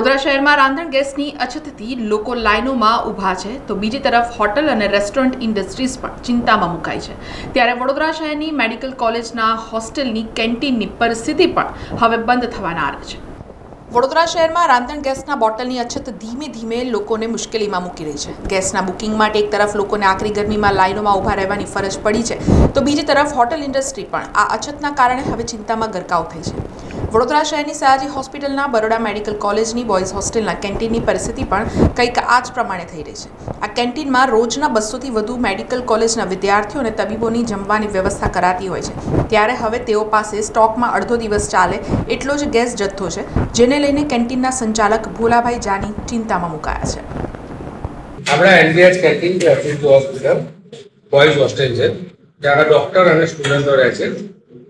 વડોદરા શહેરમાં રાંધણ ગેસની અછતથી લોકો લાઇનોમાં ઊભા છે તો બીજી તરફ હોટલ અને રેસ્ટોરન્ટ ઇન્ડસ્ટ્રીઝ પણ ચિંતામાં મુકાઈ છે। ત્યારે વડોદરા શહેરની મેડિકલ કોલેજના હોસ્ટેલની કેન્ટીનની પરિસ્થિતિ પણ હવે બંધ થવાના આરે છે। વડોદરા શહેરમાં રાંધણ ગેસના બોટલની અછત ધીમે ધીમે લોકોને મુશ્કેલીમાં મૂકી રહી છે। ગેસના બુકિંગ માટે એક તરફ લોકોને આકરી ગરમીમાં લાઇનોમાં ઊભા રહેવાની ફરજ પડી છે તો બીજી તરફ હોટલ ઇન્ડસ્ટ્રી પણ આ અછતના કારણે હવે ચિંતામાં ગરકાવ થઈ છે। વડોદરા શહેરની સયાજી હોસ્પિટલના બરોડા મેડિકલ કોલેજની બોયઝ હોસ્ટેલના કેન્ટીનની પરિસ્થિતિ પણ કંઈક આ જ પ્રમાણે થઈ રહી છે। આ કેન્ટીનમાં રોજના 200થી વધુ મેડિકલ કોલેજના વિદ્યાર્થીઓ અને તબીબોની જમવાની વ્યવસ્થા કરાતી હોય છે। ત્યારે હવે તેઓ પાસે સ્ટોકમાં અડધો દિવસ ચાલે એટલો જ ગેસ જથ્થો છે, જેને લઈને કેન્ટીનના સંચાલક ભોલાભાઈ જાની ચિંતામાં મુકાયા છે। આપણા એનબીએચ કેન્ટીન છે, હોસ્પિટલ બોયઝ હોસ્ટેલ છે, ત્યાં ડોક્ટર અને સ્ટુડન્ટો રહે છે।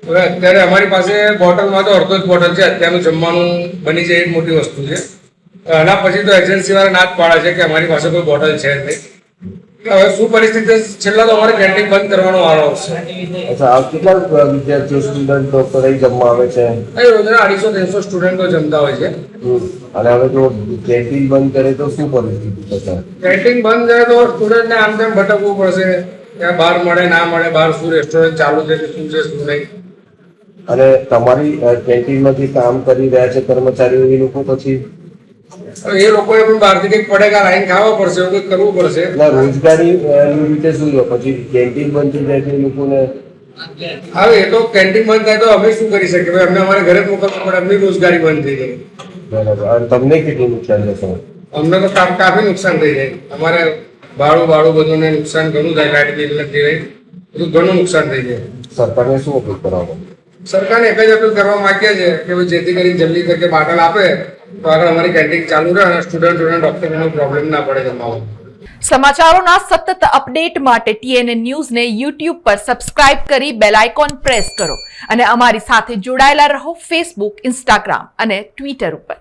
હવે અત્યારે અમારી પાસે બોટલમાં તો અડધો જ બોટલ છે, અત્યારનું જમવાનું બની જાય એ મોટી વસ્તુ છે। આના પછી તો એજન્સી વાળા ના જ પાડે છે કે અમારી પાસે કોઈ બોટલ છે જ નહીં। હવે શું પરિસ્થિતિ છેલ્લા તો અમારે કેન્ટીન બંધ કરવાનો વારો આવશે। અચ્છા, કેટલા વિદ્યાર્થીઓ સ્ટુડન્ટો કઈ જમવા આવે છે? રોજના 250-300 સ્ટુડન્ટો જમતા હોય છે। અને હવે જો કેન્ટીન બંધ કરે તો શું પરિસ્થિતિ થશે? કેન્ટીન બંધ કરે તો સ્ટુડન્ટને આમ તેમ ભટકવું પડશે, ત્યાં બહાર મળે ના મળે, બહાર શું રેસ્ટોરન્ટ ચાલુ છે કે શું છે શું નહીં। અને તમારી કેન્ટીનમાંથી કામ કરી રહ્યા છે કર્મચારીઓ, એ લોકો પછી એ લોકોએ પણ બહારથી કંઈક પડેગા લાઈન ખાવા પડશે, એવું કંઈક કરવું પડશે। રોજગારી રીતે શું છે? પછી કેન્ટીન બંધ થઈ જાય તો એ લોકોને હવે એ તો કેન્ટીન બંધ થાય તો અમે શું કરી શકીએ? ભાઈ અમને અમારે ઘરે જ મોકલવું પડે, એમની રોજગારી બંધ થઈ જાય। બરાબર। અને તમને કેટલું નુકસાન જશે? અમને તો કાફી નુકસાન થઈ જાય। અમારે ભાડું બધું ને નુકસાન ઘણું થાય, લાઇટ બિલ નથી રહી, બધું ઘણું નુકસાન થઈ જાય। સરકારને શું અપીલ કરવાનો? સરકારને એક જ અપીલ કરવા માંગીએ છીએ કે જેથી કરીને જલ્દી તકે બાટલ આપે તો આગળ અમારી કેન્ટીન ચાલુ રહે અને સ્ટુડન્ટોને ડોક્ટરોનો પ્રોબ્લેમ ના પડે જમવામાં। સમાચારોના સતત અપડેટ માટે TNN ન્યૂઝને YouTube પર સબસ્ક્રાઇબ કરી બેલ આઇકોન પ્રેસ કરો અને અમારી સાથે જોડાયેલા રહો Facebook, Instagram અને Twitter ઉપર।